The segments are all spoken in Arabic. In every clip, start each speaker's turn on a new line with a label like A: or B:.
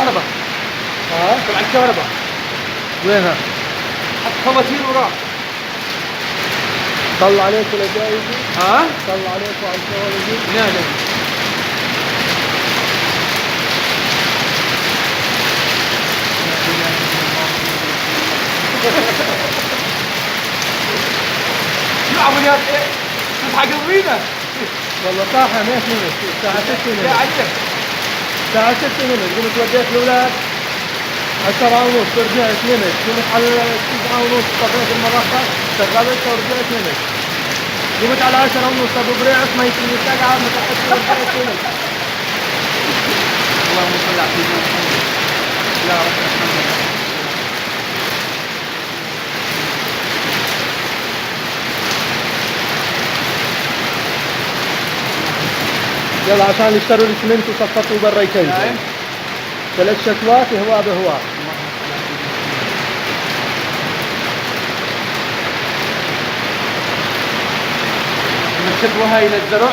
A: الكهرباء. تبع الكهرباء.
B: وينها؟
A: حط فواتير وراح.
B: طلع عليك ولا جاي يجي؟ طلع عليك وعلى الشغل يجي؟
A: لا لا. شو عمليات ايه؟ تصحى قلبينا.
B: والله صاحي 100 نمت الساعة 6
A: يا
B: نمت.
A: عجل.
B: الساعة 6 نمت، قمت وديت الأولاد 10 ونص رجعت نمت، قمت على 9 ونص طفيت المرخص شغلت ورجعت نمت. قمت على 10 ونص ابو بريعس ما يمكن يتقع فتحت ورجعت نمت.
A: اللهم صل على سيدنا محمد. يا رب الحمد.
B: يلا عشان يشتروا الاسمنت وسقطوا برا يكيفوا. 3 شكوات هواء بهواء.
A: الشكوى هاي للزرع؟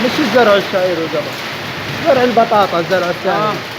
B: مش الزرع الشعير وزرع، زرع البطاطا الزرع الثاني.